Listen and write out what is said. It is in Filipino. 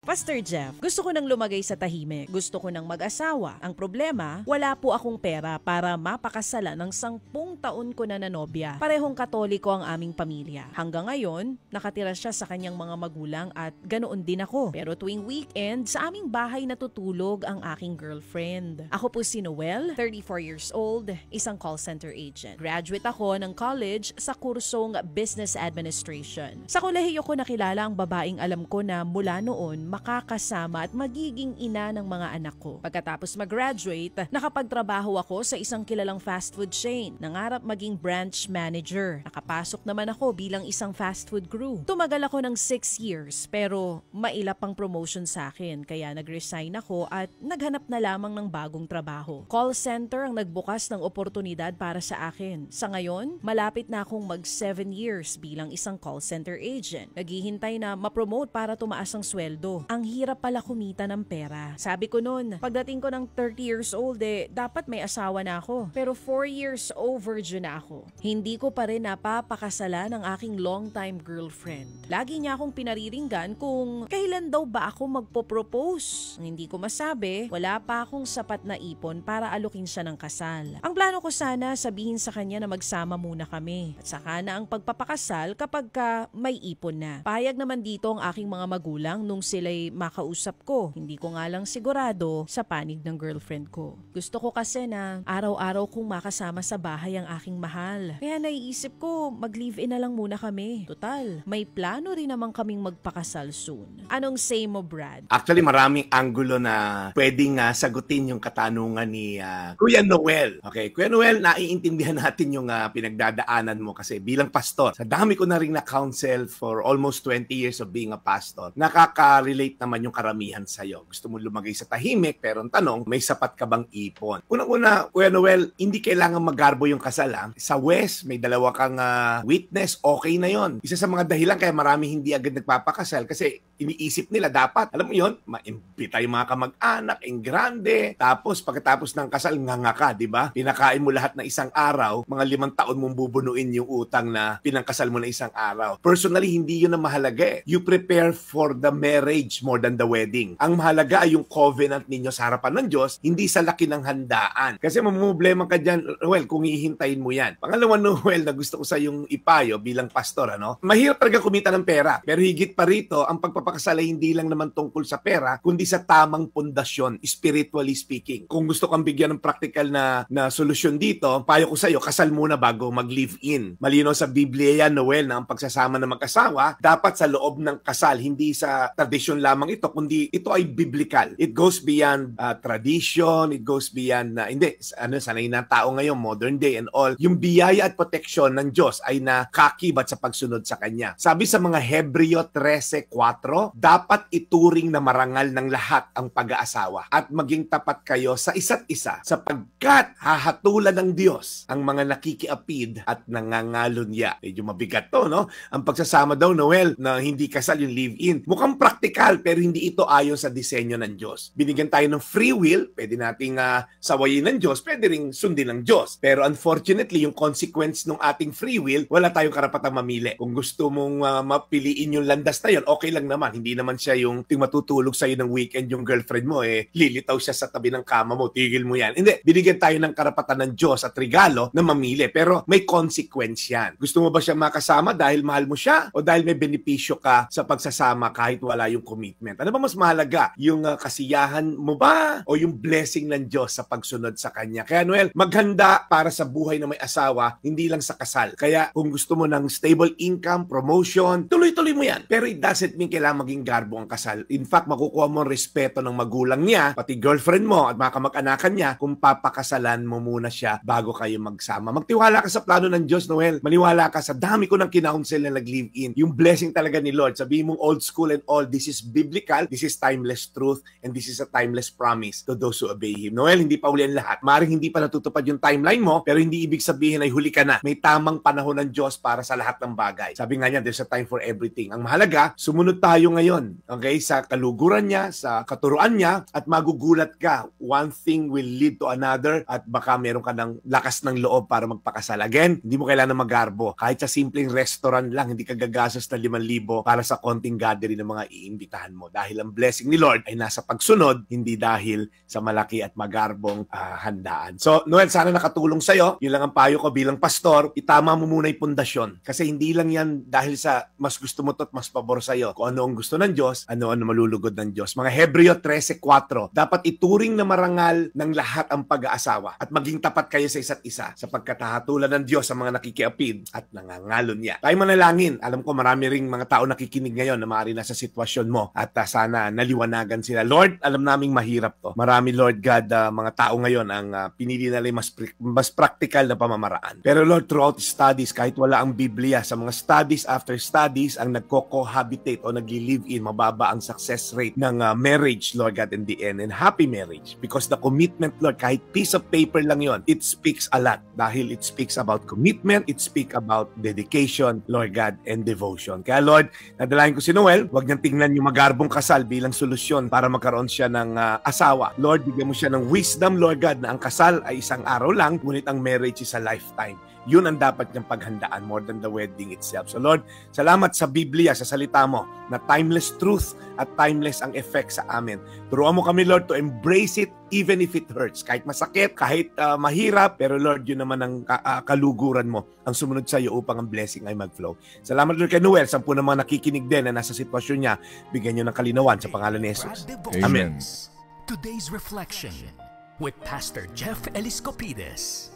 Pastor Jeff, gusto ko nang lumagay sa tahimik. Gusto ko nang mag-asawa. Ang problema, wala po akong pera para mapakasalan ng 10 taon ko na nanobya. Parehong Katoliko ang aming pamilya. Hanggang ngayon, nakatira siya sa kanyang mga magulang at ganoon din ako. Pero tuwing weekend, sa aming bahay natutulog ang aking girlfriend. Ako po si Noel, 34 years old, isang call center agent. Graduate ako ng college sa kursong Business Administration. Sa kolehiyo ko nakilala ang babaeng alam ko na mula noon makakasama at magiging ina ng mga anak ko. Pagkatapos mag-graduate, nakapagtrabaho ako sa isang kilalang fast food chain. Nangarap maging branch manager. Nakapasok naman ako bilang isang fast food crew. Tumagal ako ng 6 years pero mailap ang promotion sa akin kaya nag-resign ako at naghanap na lamang ng bagong trabaho. Call center ang nagbukas ng oportunidad para sa akin. Sa ngayon, malapit na akong mag 7 years bilang isang call center agent. Naghihintay na ma-promote para tumaas ang sweldo. Ang hirap pala kumita ng pera. Sabi ko noon, pagdating ko ng 30 years old dapat may asawa na ako. Pero 4 years overdue na ako. Hindi ko pa rin napapakasala ng aking long-time girlfriend. Lagi niya akong pinariringgan kung kailan daw ba ako magpo-propose. Ang hindi ko masabi, wala pa akong sapat na ipon para alukin siya ng kasal. Ang plano ko sana sabihin sa kanya na magsama muna kami. At saka na ang pagpapakasal kapag may ipon na. Payag naman dito ang aking mga magulang nung sila'y makausap ko. Hindi ko nga lang sigurado sa panig ng girlfriend ko. Gusto ko kasi na araw-araw kong makasama sa bahay ang aking mahal. Kaya naiisip ko mag-live-in na lang muna kami. Total, may plano rin naman kaming magpakasal soon. Anong say mo, Brad? Actually, maraming anggulo na pwedeng sagutin yung katanungan ni Kuya Noel. Okay, Kuya Noel, naiintindihan natin yung pinagdadaanan mo kasi bilang pastor. Sa dami ko na rin na-counsel for almost 20 years of being a pastor. Nakaka-relate naman yung karamihan sa'yo. Gusto mo lumagay sa tahimik, pero ang tanong, may sapat ka bang ipon? Unang-una, Kuya Noel, hindi kailangan magarbo yung kasal. Sa West, may dalawa kang witness, okay na yon. Isa sa mga dahilan kaya marami hindi agad nagpapakasal kasi iniisip nila dapat, alam mo yon, maimbita yung mga kamag-anak, en grande, tapos pagkatapos ng kasal, nganga ka, di ba? Pinakain mo lahat na isang araw, mga 5 taon mong bubunuin yung utang na pinangkasal mo na isang araw. Personally, hindi yun ang mahalaga. You prepare for the marriage more than the wedding. Ang mahalaga ay yung covenant ninyo sa harapan ng Diyos, hindi sa laki ng handaan. Kasi mamumblema ka dyan, Noel, kung hihintayin mo yan. Pangalawa, Noel, na gusto ko sa yung ipayo bilang pastor, mahirap talaga kumita ng pera. Pero higit pa rito, ang pagpapakasal ay hindi lang naman tungkol sa pera, kundi sa tamang pundasyon, spiritually speaking. Kung gusto kang bigyan ng practical na solusyon dito, payo ko sa iyo, kasal muna bago mag-live-in. Malinaw sa Biblia yan, Noel, na ang pagsasama ng mag-asawa, dapat sa loob ng kasal, hindi sa tradisyon lamang ito, kundi ito ay biblical. It goes beyond tradition, it goes beyond, sanay na tao ngayon, modern day and all. Yung biyaya at proteksyon ng Diyos ay nakakibat sa pagsunod sa Kanya. Sabi sa mga Hebreo 13:4, dapat ituring na marangal ng lahat ang pag-aasawa at maging tapat kayo sa isa't isa sapagkat hahatulan ng Diyos ang mga nakikiapid at nangangalunya. Medyo mabigat to, no? Ang pagsasama daw, Noel, na hindi kasal yung live-in. Mukhang praktikal pero hindi ito ayon sa disenyo ng Diyos. Binigyan tayo ng free will, pwede nating sawayin ng Diyos, pwede ring sundin ng Diyos. Pero unfortunately, yung consequence ng ating free will, wala tayong karapatang mamili. Kung gusto mong mapiliin yung landas na yun, okay lang naman. Hindi naman siya yung matutulog sa'yo ng weekend yung girlfriend mo, lilitaw siya sa tabi ng kama mo, tigil mo yan. Hindi, binigyan tayo ng karapatan ng Diyos at regalo na mamili. Pero may consequence yan. Gusto mo ba siya makasama dahil mahal mo siya o dahil may benepisyo ka sa pagsasama kahit wala yung commitment? Ano ba mas mahalaga? Yung kasiyahan mo ba o yung blessing ng Diyos sa pagsunod sa Kanya? Kaya Noel, maghanda para sa buhay na may asawa, hindi lang sa kasal. Kaya kung gusto mo ng stable income, promotion, tuloy-tuloy mo yan. Pero it doesn't mean kailangan maging garbo ang kasal. In fact, makukuha mo ang respeto ng magulang niya, pati girlfriend mo at mga kamag-anakan niya kung papakasalan mo muna siya bago kayo magsama. Magtiwala ka sa plano ng Diyos, Noel. Maniwala ka sa dami ko ng kinounsel na nag-live-in. Yung blessing talaga ni Lord. Sabihin mong old school and all, this is biblical, this is timeless truth, and this is a timeless promise to those who obey Him. Noel, hindi pa uli ang lahat. Maring hindi pa natutupad yung timeline mo, pero hindi ibig sabihin ay huli ka na. May tamang panahon ng Diyos para sa lahat ng bagay. Sabi nga niya, there's a time for everything. Ang mahalaga, sumunod tayo ngayon, okay, sa kaluguran niya, sa katuruan niya, at magugulat ka. One thing will lead to another, at baka meron ka ng lakas ng loob para magpakasal. Again, hindi mo kailangan magarbo. Kahit sa simpleng restaurant lang, hindi ka gagastos na 5,000 para sa konting gathering ng mga iimbita. pupuntahan mo. Dahil ang blessing ni Lord ay nasa pagsunod, hindi dahil sa malaki at magarbong handaan. So, Noel, sana nakatulong sa'yo. Yun lang ang payo ko bilang pastor. Itama mo muna yung pundasyon. Kasi hindi lang yan dahil sa mas gusto mo to at mas pabor sa'yo. Kung ano ang gusto ng Diyos, ano malulugod ng Diyos. Mga Hebreo 13:4, dapat ituring na marangal ng lahat ang pag-aasawa at maging tapat kayo sa isa't isa sapagkat hahatulan ng Diyos sa mga nakikiapid at nangangalon niya. Tayo manalangin. Alam ko marami ring mga tao nakikinig ngayon na maaari nasa sitwasyon mo at sana naliwanagan sila. Lord, alam naming mahirap to. Marami, Lord God, mga tao ngayon ang pinili nila mas practical na pamamaraan. Pero Lord, throughout studies, kahit wala ang Biblia, sa mga studies after studies, ang nagko-cohabitate o nagli-live-in, mababa ang success rate ng marriage, Lord God, in the end, and happy marriage. Because the commitment, Lord, kahit piece of paper lang yon, it speaks a lot. Dahil it speaks about commitment, it speaks about dedication, Lord God, and devotion. Kaya Lord, nadalahin ko si Noel, huwag niyang tingnan yung magarbong kasal bilang solusyon para magkaroon siya ng asawa. Lord, bigyan mo siya ng wisdom, Lord God, na ang kasal ay isang araw lang, ngunit ang marriage is a lifetime. Yun ang dapat niyang paghandaan more than the wedding itself. So Lord, salamat sa Biblia, sa salita mo, na timeless truth at timeless ang effect sa amin. Turuan mo kami, Lord, to embrace it even if it hurts. Kahit masakit, kahit mahirap, pero Lord, yun naman ang kaluguran mo ang sumunod sa iyo upang ang blessing ay mag-flow. Salamat, Lord, kay Noel. 10 na mga nakikinig din na nasa sitwasyon niya, bigyan niyo ng kalinawan sa pangalan ni Jesus. Amen. Today's Reflection with Pastor Jeff Eliscopides.